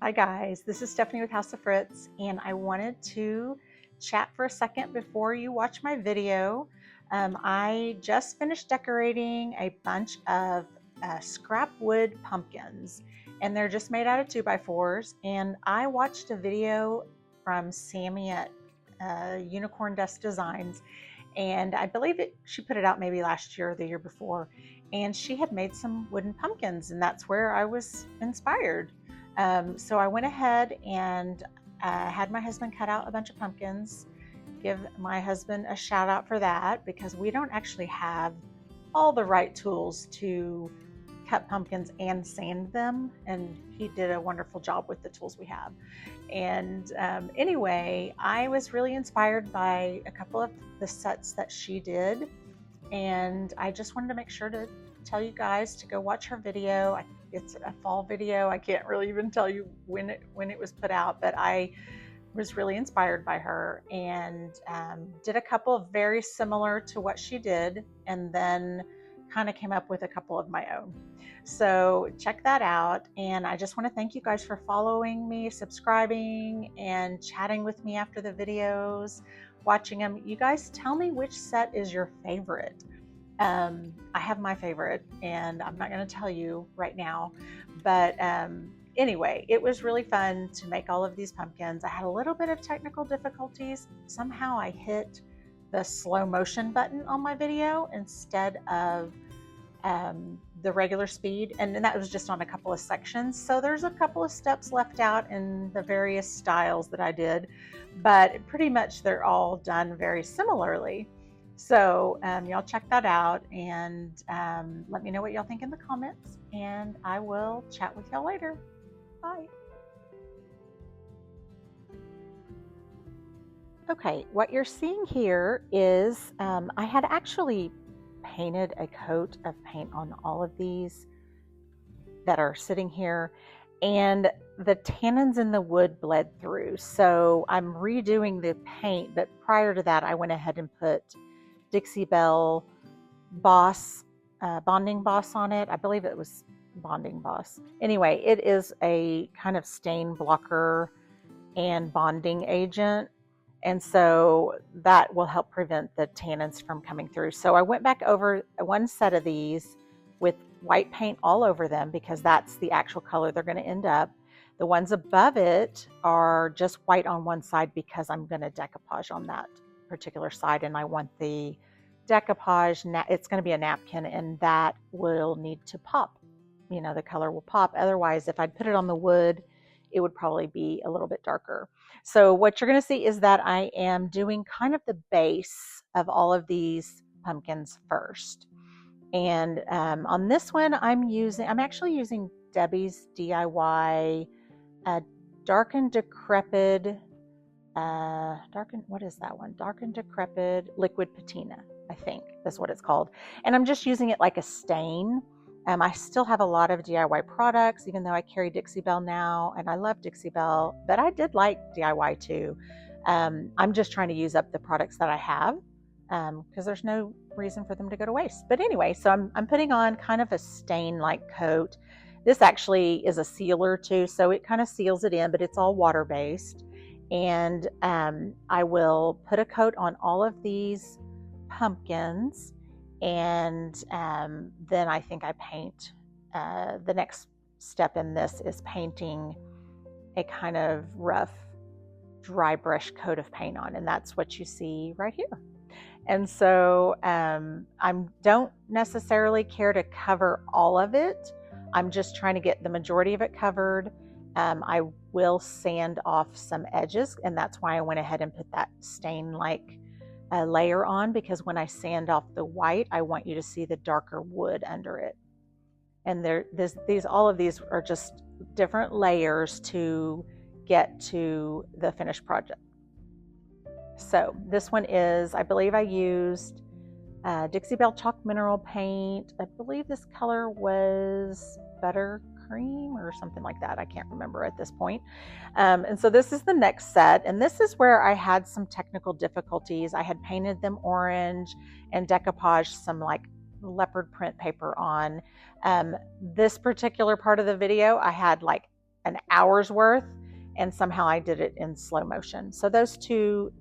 Hi guys, this is Stephanie with House of Fritz, and I wanted to chat for a second before you watch my video. I just finished decorating a bunch of scrap wood pumpkins, and they're just made out of 2x4s. And I watched a video from Samie at Unicorn Dust Designs, and I believe she put it out maybe last year or the year before, and she had made some wooden pumpkins, and that's where I was inspired. So I went ahead and had my husband cut out a bunch of pumpkins. Give my husband a shout out for that, because we don't actually have all the right tools to cut pumpkins and sand them, and he did a wonderful job with the tools we have. And anyway, I was really inspired by a couple of the sets that she did, and I just wanted to make sure to tell you guys to go watch her video. It's a fall video. I can't really even tell you when it was put out, but I was really inspired by her, and did a couple of very similar to what she did, and then kind of came up with a couple of my own. So check that out, and I just want to thank you guys for following me, subscribing, and chatting with me after the videos, watching them. You guys tell me which set is your favorite. I have my favorite, and I'm not going to tell you right now, but anyway, it was really fun to make all of these pumpkins. I had a little bit of technical difficulties. Somehow I hit the slow motion button on my video instead of the regular speed, and that was just on a couple of sections. So there's a couple of steps left out in the various styles that I did, but pretty much they're all done very similarly. So y'all check that out, and let me know what y'all think in the comments, and I will chat with y'all later. Bye. Okay, what you're seeing here is I had actually painted a coat of paint on all of these that are sitting here, and the tannins in the wood bled through. So I'm redoing the paint, but prior to that I went ahead and put Dixie Belle bonding boss on it. I believe it was bonding boss. Anyway, it is a kind of stain blocker and bonding agent, and so that will help prevent the tannins from coming through. So I went back over one set of these with white paint all over them, because that's the actual color they're going to end up. The ones above it are just white on one side, because I'm going to decoupage on that particular side, and I want the decoupage, it's going to be a napkin, and that will need to pop. You know, the color will pop. Otherwise, if I'd put it on the wood, it would probably be a little bit darker. So what you're going to see is that I am doing kind of the base of all of these pumpkins first. And on this one, I'm actually using Debbie's DIY Dark and Decrepit, what is that one? Dark and Decrepit Liquid Patina, I think that's what it's called. And I'm just using it like a stain. I still have a lot of DIY products, even though I carry Dixie Belle now, and I love Dixie Belle, but I did like DIY too. I'm just trying to use up the products that I have, because there's no reason for them to go to waste. But anyway, so I'm putting on kind of a stain-like coat. This actually is a sealer too, so it kind of seals it in, but it's all water-based. And I will put a coat on all of these pumpkins, and then I think I paint. The next step in this is painting a kind of rough dry brush coat of paint on, and that's what you see right here. And so I don't necessarily care to cover all of it. I'm just trying to get the majority of it covered. I will sand off some edges, and that's why I went ahead and put that stain-like layer on, because when I sand off the white, I want you to see the darker wood under it. And all of these are just different layers to get to the finished project. So this one is, I believe I used Dixie Belle Chalk Mineral paint. I believe this color was buttercream or something like that. I can't remember at this point. And so this is the next set, and this is where I had some technical difficulties. I had painted them orange and decoupaged some like leopard print paper on. This particular part of the video, I had like an hour's worth, and somehow I did it in slow motion. So those two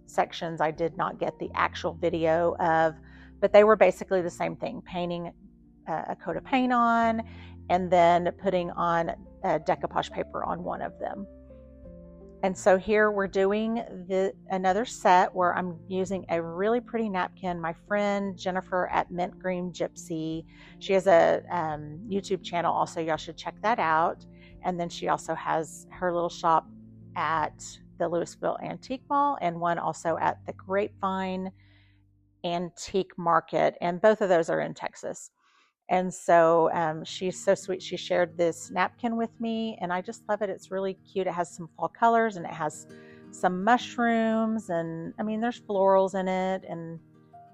sections I did not get the actual video of, but they were basically the same thing, painting a coat of paint on and then putting on a decoupage paper on one of them. And so here we're doing another set where I'm using a really pretty napkin. My friend Jennifer at Mint Green Gypsy, she has a YouTube channel also, y'all should check that out. And then she also has her little shop at the Lonestar Antique Mall and one also at the Grapevine Antique Market, and both of those are in Texas. And so she's so sweet. She shared this napkin with me, and I just love it. It's really cute. It has some fall colors, and it has some mushrooms, and I mean, there's florals in it, and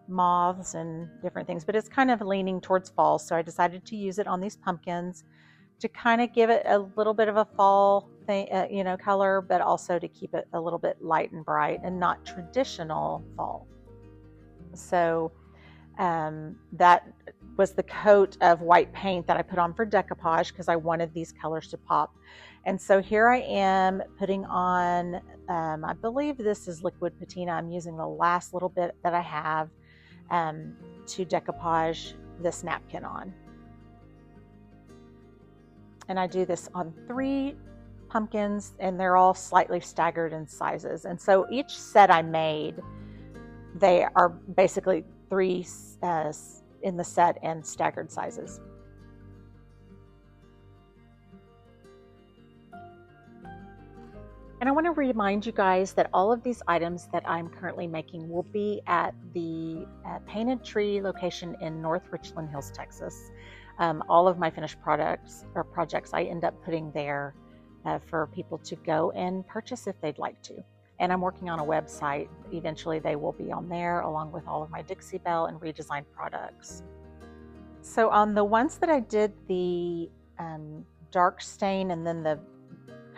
moths and different things, but it's kind of leaning towards fall. So I decided to use it on these pumpkins to kind of give it a little bit of a fall thing, color, but also to keep it a little bit light and bright and not traditional fall. So that was the coat of white paint that I put on for decoupage because I wanted these colors to pop. And so here I am putting on, I believe this is liquid patina. I'm using the last little bit that I have to decoupage this napkin on. And I do this on 3 pumpkins, and they're all slightly staggered in sizes. And so each set I made, they are basically 3 in the set and staggered sizes. And I want to remind you guys that all of these items that I'm currently making will be at the Painted Tree location in North Richland Hills, Texas. All of my finished projects I end up putting there for people to go and purchase if they'd like to. And I'm working on a website. Eventually they will be on there along with all of my Dixie Belle and redesigned products. So on the ones that I did the dark stain and then the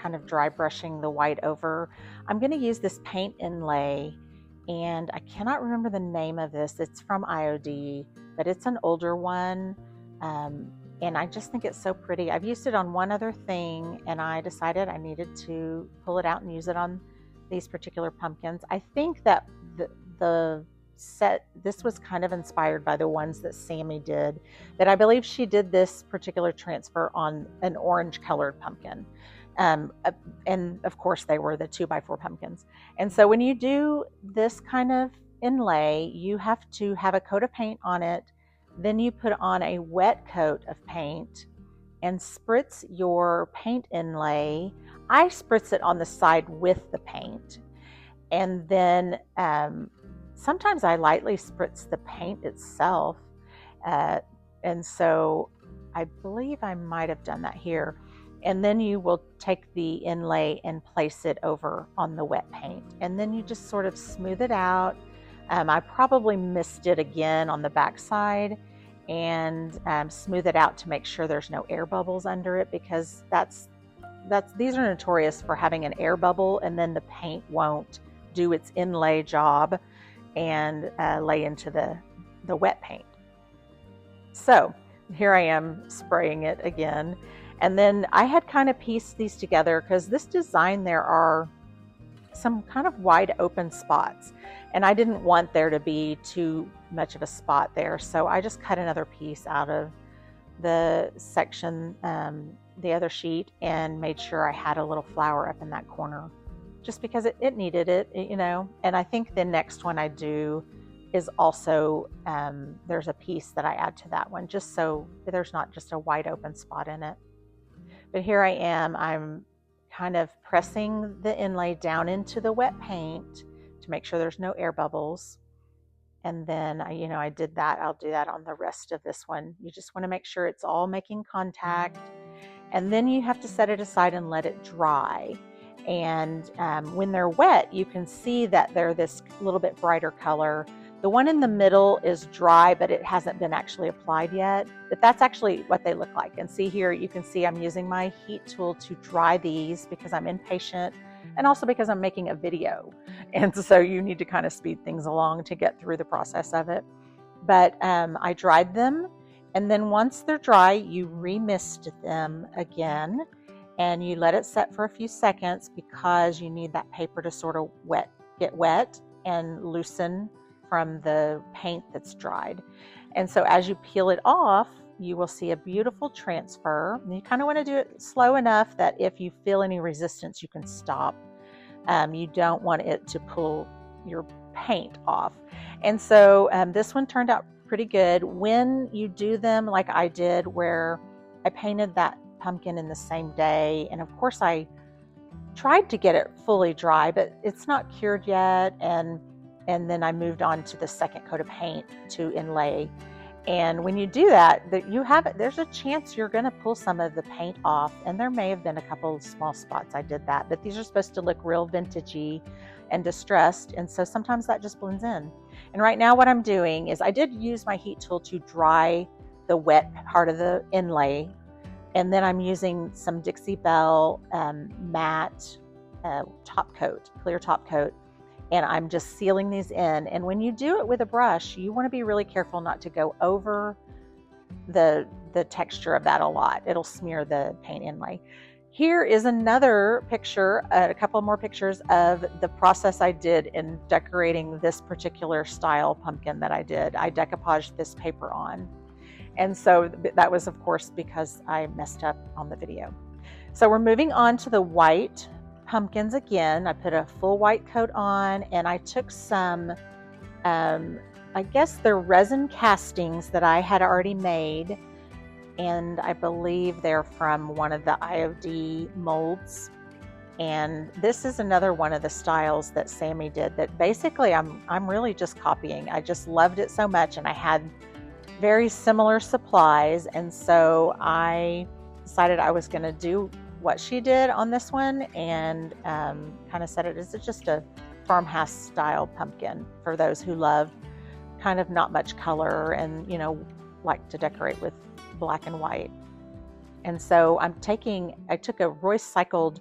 kind of dry brushing the white over, I'm going to use this paint inlay, and I cannot remember the name of this. It's from IOD, but it's an older one. And I just think it's so pretty. I've used it on one other thing, and I decided I needed to pull it out and use it on these particular pumpkins. I think that the set, this was kind of inspired by the ones that Samie did, but I believe she did this particular transfer on an orange colored pumpkin. And of course they were the 2x4 pumpkins. And so when you do this kind of inlay, you have to have a coat of paint on it. Then you put on a wet coat of paint and spritz your paint inlay. I spritz it on the side with the paint. And then sometimes I lightly spritz the paint itself. And so I believe I might have done that here. And then you will take the inlay and place it over on the wet paint. And then you just sort of smooth it out. I probably missed it again on the back side and smooth it out to make sure there's no air bubbles under it, because these are notorious for having an air bubble and then the paint won't do its inlay job and lay into the wet paint. So here I am spraying it again. And then I had kind of pieced these together because this design, there are some kind of wide open spots, and I didn't want there to be too much of a spot there. So I just cut another piece out of the section, the other sheet, and made sure I had a little flower up in that corner just because it needed it, you know. And I think the next one I do is also, there's a piece that I add to that one just so there's not just a wide open spot in it. But here I am, I'm kind of pressing the inlay down into the wet paint to make sure there's no air bubbles. And then, I did that. I'll do that on the rest of this one. You just want to make sure it's all making contact. And then you have to set it aside and let it dry. And when they're wet, you can see that they're this little bit brighter color. The one in the middle is dry, but it hasn't been actually applied yet. But that's actually what they look like. And see here, you can see I'm using my heat tool to dry these because I'm impatient and also because I'm making a video. And so you need to kind of speed things along to get through the process of it. But I dried them. And then once they're dry, you remist them again. and you let it set for a few seconds because you need that paper to sort of get wet and loosen from the paint that's dried. And so as you peel it off, you will see a beautiful transfer. And you kind of want to do it slow enough that if you feel any resistance, you can stop. You don't want it to pull your paint off. And so this one turned out pretty good. When you do them like I did, where I painted that pumpkin in the same day, and of course I tried to get it fully dry, but it's not cured yet, and then I moved on to the second coat of paint to inlay. And when you do that, there's a chance you're going to pull some of the paint off, and there may have been a couple of small spots I did that, but these are supposed to look real vintagey and distressed, and so sometimes that just blends in. And right now what I'm doing is I did use my heat tool to dry the wet part of the inlay, and then I'm using some Dixie Belle matte top coat, clear top coat, and I'm just sealing these in. And when you do it with a brush, you want to be really careful not to go over the texture of that a lot. It'll smear the paint inlay. Here is another picture, a couple more pictures of the process I did in decorating this particular style pumpkin that I did. I decoupaged this paper on. And so that was, of course, because I messed up on the video. So we're moving on to the white pumpkins again. I put a full white coat on, and I took some, I guess they're resin castings that I had already made, and I believe they're from one of the IOD molds. And this is another one of the styles that Samie did that basically I'm really just copying. I just loved it so much, and I had very similar supplies, and so I decided I was going to do what she did on this one, and kind of set it as just a farmhouse style pumpkin for those who love kind of not much color and, you know, like to decorate with black and white. And so I took a recycled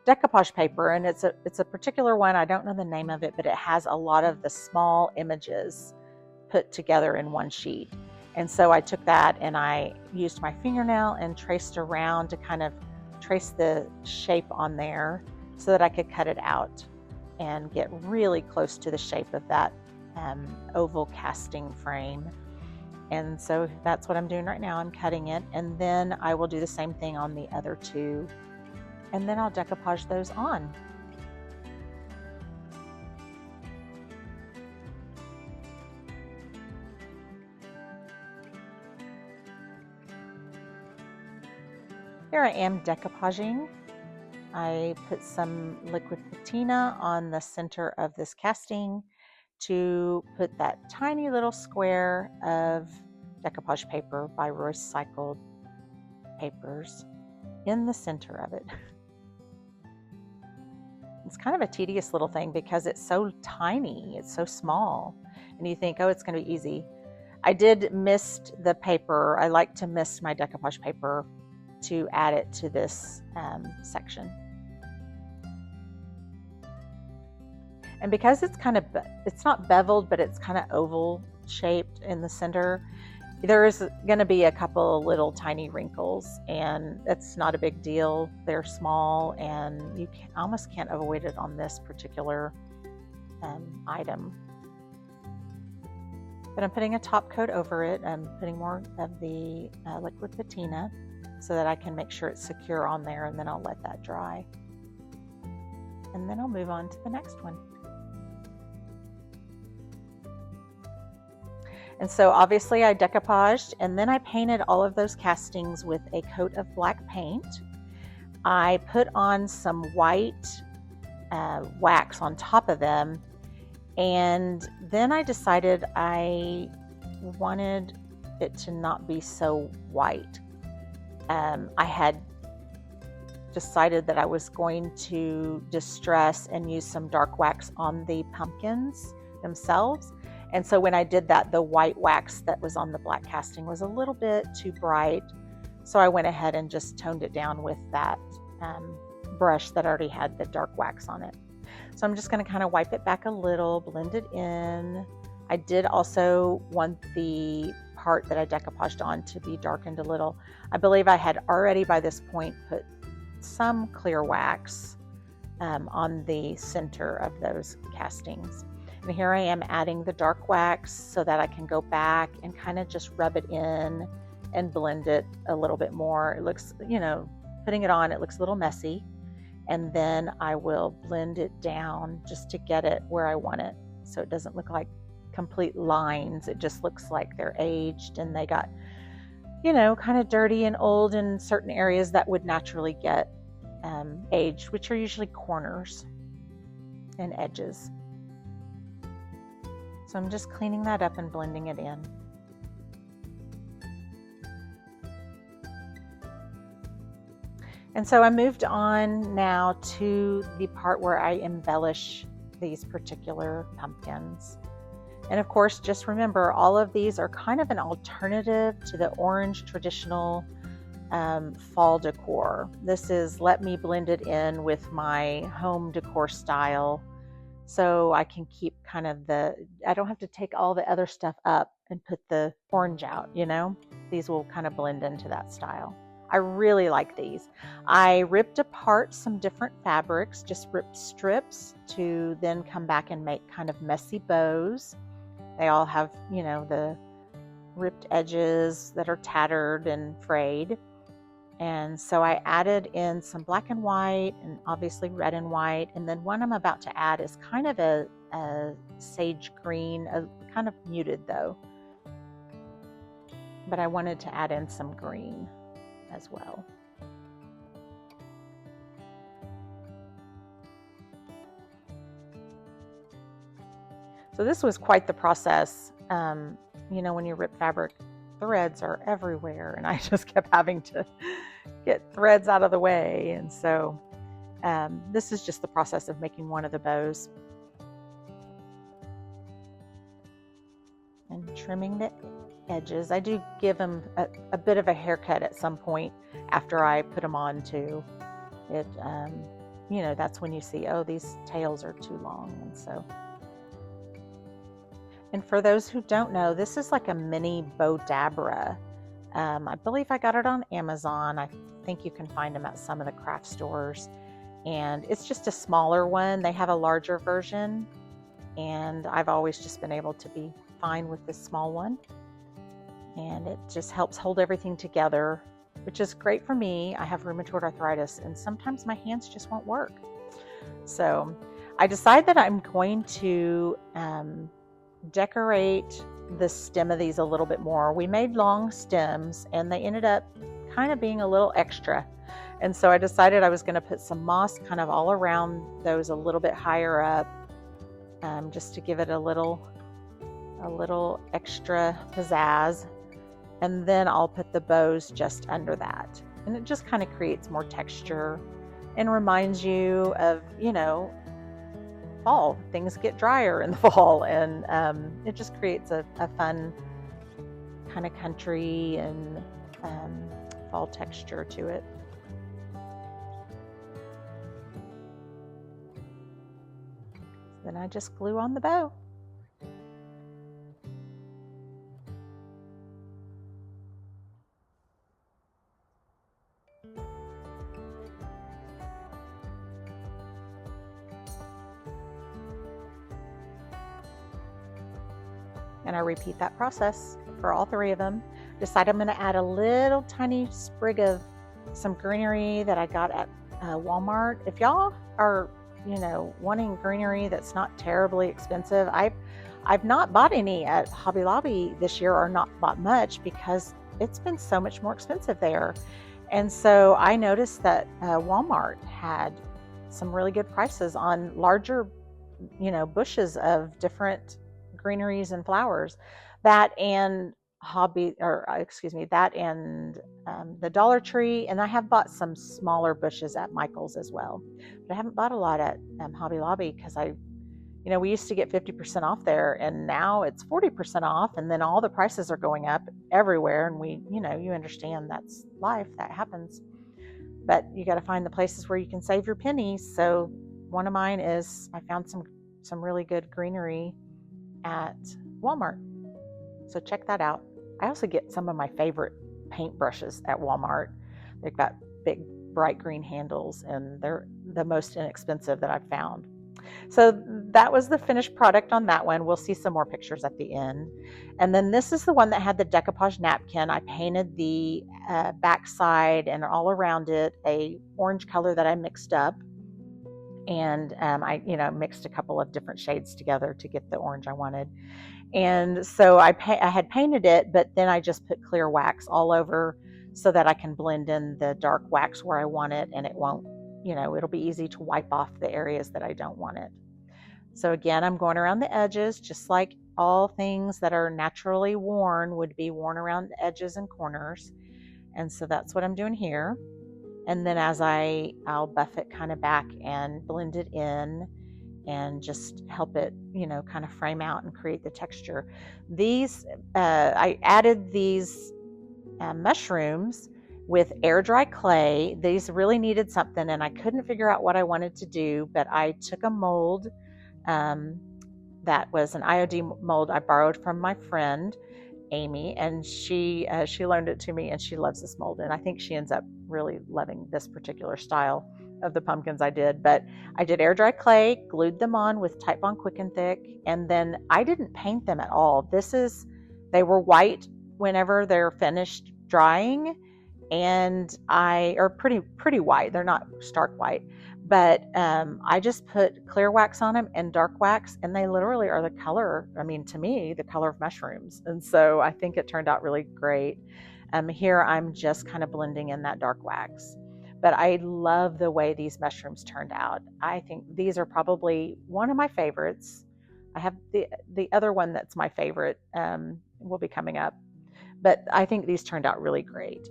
decoupage paper, and it's a particular one. I don't know the name of it, but it has a lot of the small images put together in one sheet. And so I took that and I used my fingernail and traced around to kind of trace the shape on there so that I could cut it out and get really close to the shape of that oval casting frame. And so that's what I'm doing right now. I'm cutting it, and then I will do the same thing on the other two, and then I'll decoupage those on. Here I am decoupaging. I put some liquid patina on the center of this casting to put that tiny little square of decoupage paper by recycled papers in the center of it. It's kind of a tedious little thing because it's so tiny, it's so small, and you think, oh, it's going to be easy. I did mist the paper. I like to mist my decoupage paper to add it to this section. And because it's not beveled, but it's kind of oval shaped in the center, there is going to be a couple little tiny wrinkles, and it's not a big deal. They're small, and you almost can't avoid it on this particular item. But I'm putting a top coat over it. I'm putting more of the liquid patina so that I can make sure it's secure on there, and then I'll let that dry. And then I'll move on to the next one. And so obviously I decoupaged, and then I painted all of those castings with a coat of black paint. I put on some white wax on top of them, and then I decided I wanted it to not be so white. I had decided that I was going to distress and use some dark wax on the pumpkins themselves. And so when I did that, the white wax that was on the black casting was a little bit too bright. So I went ahead and just toned it down with that brush that already had the dark wax on it. So I'm just going to kind of wipe it back a little, blend it in. I did also want the part that I decoupaged on to be darkened a little. I believe I had already by this point put some clear wax on the center of those castings. And here I am adding the dark wax so that I can go back and kind of just rub it in and blend it a little bit more. It looks, putting it on, it looks a little messy. And then I will blend it down just to get it where I want it, so it doesn't look like complete lines. It just looks like they're aged and they got, kind of dirty and old in certain areas that would naturally get aged, which are usually corners and edges. So I'm just cleaning that up and blending it in. And so I moved on now to the part where I embellish these particular pumpkins. And of course, just remember, all of these are kind of an alternative to the orange traditional fall decor. This is, let me blend it in with my home decor style, so I can keep kind of I don't have to take all the other stuff up and put the orange out, These will kind of blend into that style. I really like these. I ripped apart some different fabrics, just ripped strips to then come back and make kind of messy bows. They all have, the ripped edges that are tattered and frayed. And so I added in some black and white and obviously red and white. And then one I'm about to add is kind of a sage green, kind of muted though. But I wanted to add in some green as well. So this was quite the process. When you rip fabric, threads are everywhere, and I just kept having to get threads out of the way. And so this is just the process of making one of the bows and trimming the edges. I do give them a bit of a haircut at some point after I put them on too. It, that's when you see, oh, these tails are too long. And for those who don't know, this is like a mini Bodabra. I believe I got it on Amazon. I think you can find them at some of the craft stores. And it's just a smaller one. They have a larger version, and I've always just been able to be fine with this small one. And it just helps hold everything together, which is great for me. I have rheumatoid arthritis, and sometimes my hands just won't work. So I decided that I'm going to decorate the stem of these a little bit more. We made long stems, and they ended up kind of being a little extra. And so I decided I was going to put some moss kind of all around those a little bit higher up, just to give it a little extra pizzazz. And then I'll put the bows just under that. And it just kind of creates more texture and reminds you of, fall. Things get drier in the fall, and it just creates a fun kind of country and fall texture to it. Then I just glue on the bow. And I repeat that process for all three of them. Decide I'm going to add a little tiny sprig of some greenery that I got at Walmart. If y'all are, wanting greenery that's not terribly expensive, I've not bought any at Hobby Lobby this year, or not bought much, because it's been so much more expensive there. And so I noticed that Walmart had some really good prices on larger, bushes of different greeneries and flowers. That and the Dollar Tree, and I have bought some smaller bushes at Michael's as well. But I haven't bought a lot at Hobby Lobby, because we used to get 50% off there, and now it's 40% off, and then all the prices are going up everywhere. And you understand that's life, that happens. But you got to find the places where you can save your pennies. So one of mine is, I found some really good greenery at Walmart. So check that out. I also get some of my favorite paint brushes at Walmart. They've got big bright green handles, and they're the most inexpensive that I've found. So that was the finished product on that one. We'll see some more pictures at the end. And then this is the one that had the decoupage napkin. I painted the backside and all around it a orange color that I mixed up. And I mixed a couple of different shades together to get the orange I wanted. And so I had painted it, but then I just put clear wax all over so that I can blend in the dark wax where I want it, and it won't, it'll be easy to wipe off the areas that I don't want it. So again, I'm going around the edges, just like all things that are naturally worn would be worn around the edges and corners. And so that's what I'm doing here. And then as I'll buff it kind of back and blend it in and just help it, kind of frame out and create the texture. These, I added these mushrooms with air dry clay. These really needed something, and I couldn't figure out what I wanted to do, but I took a mold that was an IOD mold I borrowed from my friend Amy, and she loaned it to me, and she loves this mold, and I think she ends up really loving this particular style of the pumpkins I did. But I did air dry clay, glued them on with Titebond Quick and Thick, and then I didn't paint them at all. They were white whenever they're finished drying, and are pretty white. They're not stark white, but I just put clear wax on them and dark wax, and they literally are the color, to me, the color of mushrooms. And so I think it turned out really great. Here I'm just kind of blending in that dark wax. But I love the way these mushrooms turned out. I think these are probably one of my favorites. I have the other one that's my favorite, will be coming up. But I think these turned out really great.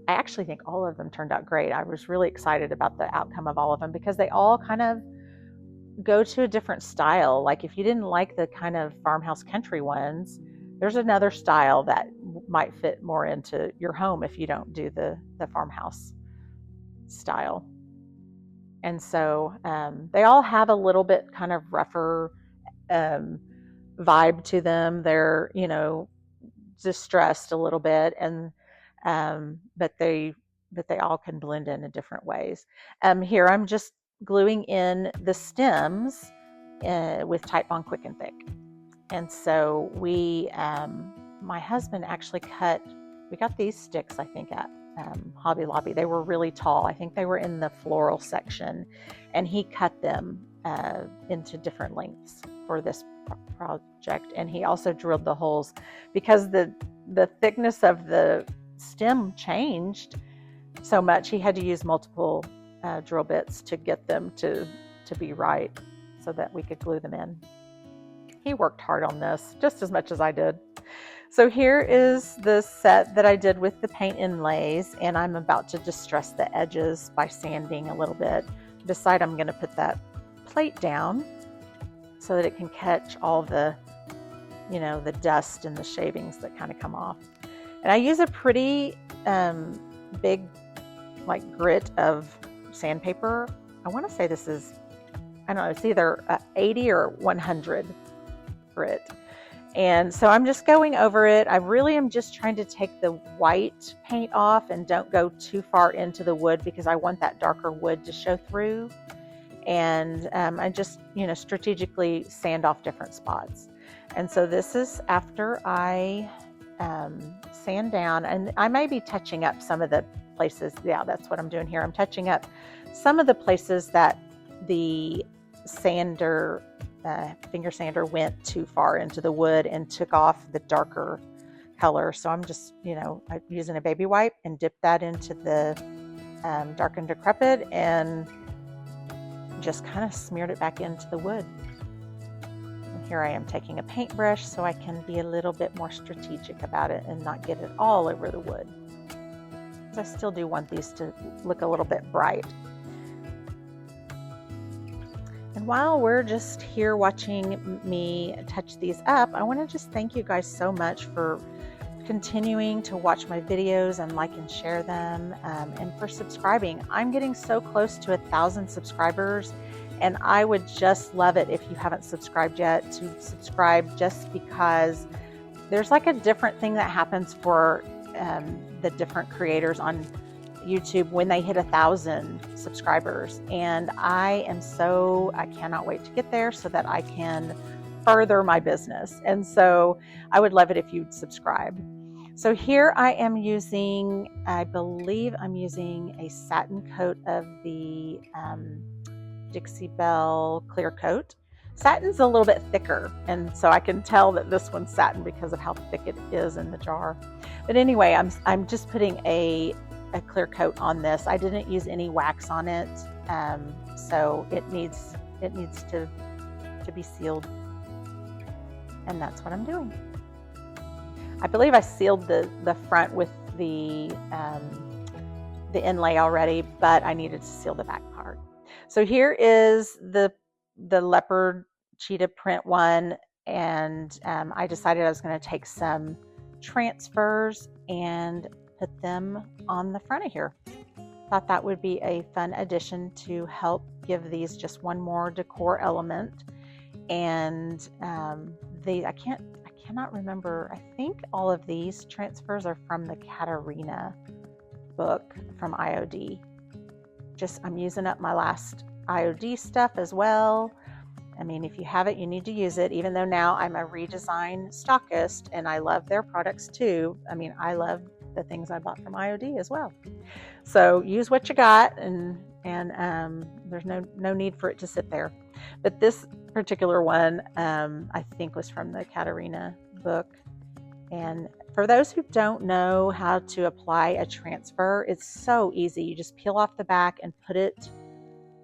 I actually think all of them turned out great. I was really excited about the outcome of all of them because they all kind of go to a different style. Like if you didn't like the kind of farmhouse country ones, there's another style that might fit more into your home if you don't do the farmhouse style. And so they all have a little bit kind of rougher vibe to them. They're, distressed a little bit, and but they all can blend in different ways. Here I'm just gluing in the stems with Titebond Quick and Thick. And so my husband actually we got these sticks, I think, at Hobby Lobby. They were really tall. I think they were in the floral section, and he cut them into different lengths for this project. And he also drilled the holes because the thickness of the stem changed so much. He had to use multiple drill bits to get them to be right so that we could glue them in. He worked hard on this just as much as I did. So here is the set that I did with the paint inlays, and I'm about to distress the edges by sanding a little bit. Decide I'm going to put that plate down so that it can catch all the, the dust and the shavings that kind of come off. And I use a pretty big, grit of sandpaper. I want to say this is, I don't know, it's either 80 or 100 grit. And so I'm just going over it. I really am just trying to take the white paint off and don't go too far into the wood because I want that darker wood to show through. And I just, strategically sand off different spots. And so this is after I sand down, and I may be touching up some of the places. Yeah, that's what I'm doing here. I'm touching up some of the places that the sander, finger sander went too far into the wood and took off the darker color. So I'm just, I'm using a baby wipe and dip that into the dark and decrepit and just kind of smeared it back into the wood. And here I am taking a paintbrush so I can be a little bit more strategic about it and not get it all over the wood. I still do want these to look a little bit bright. And while we're just here watching me touch these up, I want to just thank you guys so much for continuing to watch my videos and like and share them, and for subscribing. I'm getting so close to 1,000 subscribers, and I would just love it if you haven't subscribed yet to subscribe, just because there's a different thing that happens for the different creators on YouTube when they hit 1,000 subscribers. And I cannot wait to get there so that I can further my business. And so I would love it if you'd subscribe. So here I am using, I believe I'm using a satin coat of the Dixie Belle Clear Coat. Satin's a little bit thicker, and so I can tell that this one's satin because of how thick it is in the jar. But anyway, I'm just putting a clear coat on this. I didn't use any wax on it, so it needs to be sealed, and that's what I'm doing. I believe I sealed the front with the inlay already, but I needed to seal the back part. So here is the leopard cheetah print one, and I decided I was going to take some transfers and put them on the front of here. Thought that would be a fun addition to help give these just one more decor element. And I cannot remember. I think all of these transfers are from the Caterina book from IOD. I'm using up my last IOD stuff as well. I mean, if you have it, you need to use it, even though now I'm a redesign stockist and I love their products too. I mean, I love the things I bought from IOD as well. So use what you got, and there's no need for it to sit there. But this particular one, I think was from the Caterina book. And for those who don't know how to apply a transfer, it's so easy. You just peel off the back and put it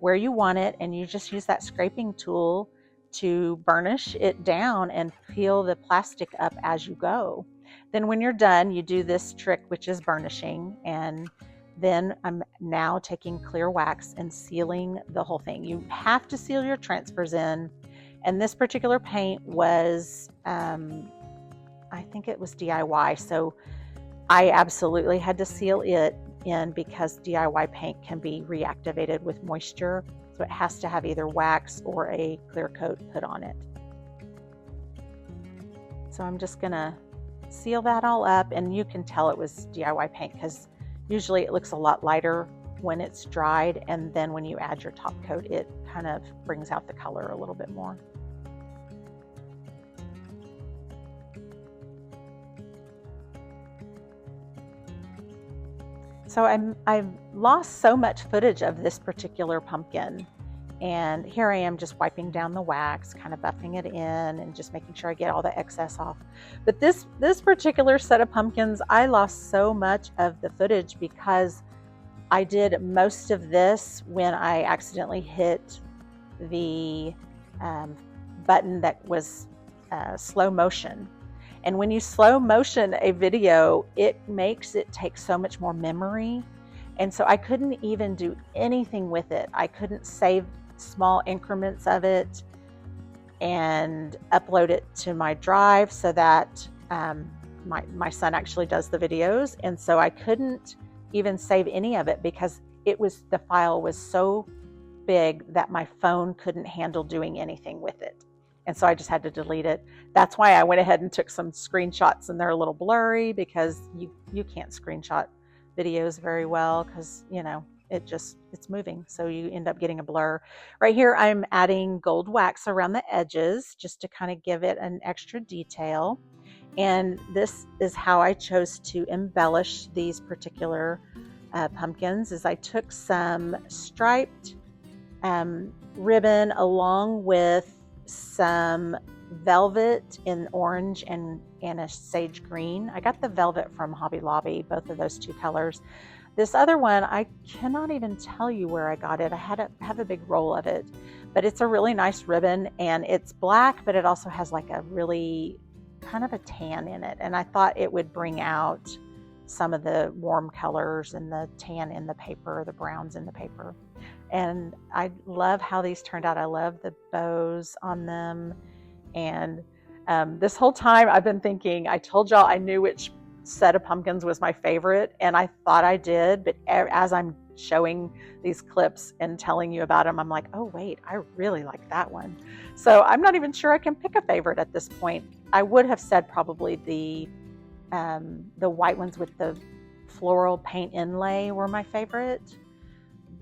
where you want it, and you just use that scraping tool to burnish it down and peel the plastic up as you go. Then when you're done, you do this trick, which is burnishing, and then I'm now taking clear wax and sealing the whole thing. You have to seal your transfers in, and this particular paint was I think it was DIY, so I absolutely had to seal it in because DIY paint can be reactivated with moisture, so it has to have either wax or a clear coat put on it. So I'm just gonna seal that all up, and you can tell it was DIY paint because usually it looks a lot lighter when it's dried, and then when you add your top coat, it kind of brings out the color a little bit more. So I've lost so much footage of this particular pumpkin, and here I am just wiping down the wax, kind of buffing it in and just making sure I get all the excess off. But this particular set of pumpkins, I lost so much of the footage because I did most of this when I accidentally hit the button that was slow motion. And when you slow motion a video, it makes it take so much more memory. And so I couldn't even do anything with it. I couldn't save small increments of it and upload it to my drive so that my son actually does the videos. And so I couldn't even save any of it because the file was so big that my phone couldn't handle doing anything with it. And so I just had to delete it. That's why I went ahead and took some screenshots, and they're a little blurry because you can't screenshot videos very well because, you know, it's moving. So you end up getting a blur. Right here, I'm adding gold wax around the edges just to kind of give it an extra detail. And this is how I chose to embellish these particular pumpkins, is I took some striped ribbon along with some velvet in orange and a sage green. I got the velvet from Hobby Lobby, both of those two colors. This other one, I cannot even tell you where I got it. I have a big roll of it, but it's a really nice ribbon, and it's black, but it also has like a really kind of a tan in it. And I thought it would bring out some of the warm colors and the tan in the paper, the browns in the paper. And I love how these turned out. I love the bows on them. And this whole time I've been thinking, I told y'all I knew which set of pumpkins was my favorite, and I thought I did, but as I'm showing these clips and telling you about them, I'm like, oh wait, I really like that one. So I'm not even sure I can pick a favorite at this point. I would have said probably the white ones with the floral paint inlay were my favorite.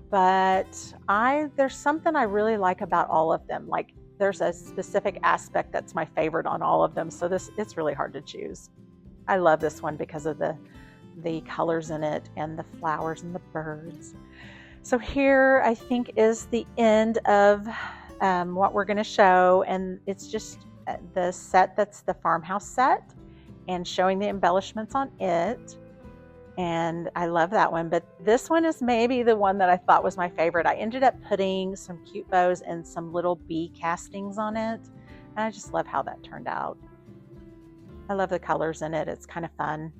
But there's something I really like about all of them. Like there's a specific aspect that's my favorite on all of them. So it's really hard to choose. I love this one because of the colors in it and the flowers and the birds. So here I think is the end of what we're going to show, and it's just the set that's the farmhouse set and showing the embellishments on it. And I love that one, but this one is maybe the one that I thought was my favorite. I ended up putting some cute bows and some little bee castings on it, and I just love how that turned out. I love the colors in it. It's kind of fun.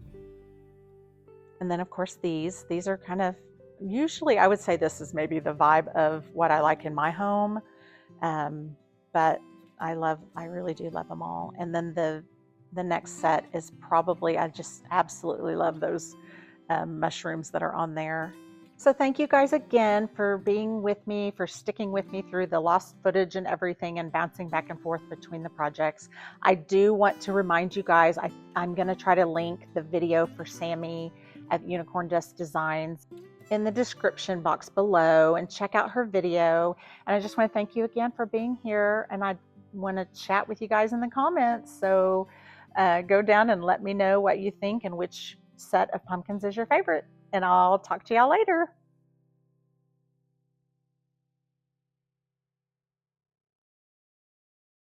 And then of course these are kind of, usually I would say this is maybe the vibe of what I like in my home. But I really do love them all. And then the next set is probably, I just absolutely love those mushrooms that are on there. So thank you guys again for being with me, for sticking with me through the lost footage and everything and bouncing back and forth between the projects. I do want to remind you guys, I'm going to try to link the video for Samie at Unicorn Dust Designs in the description box below, and check out her video. And I just want to thank you again for being here, and I want to chat with you guys in the comments. So go down and let me know what you think and which set of pumpkins is your favorite, and I'll talk to y'all later.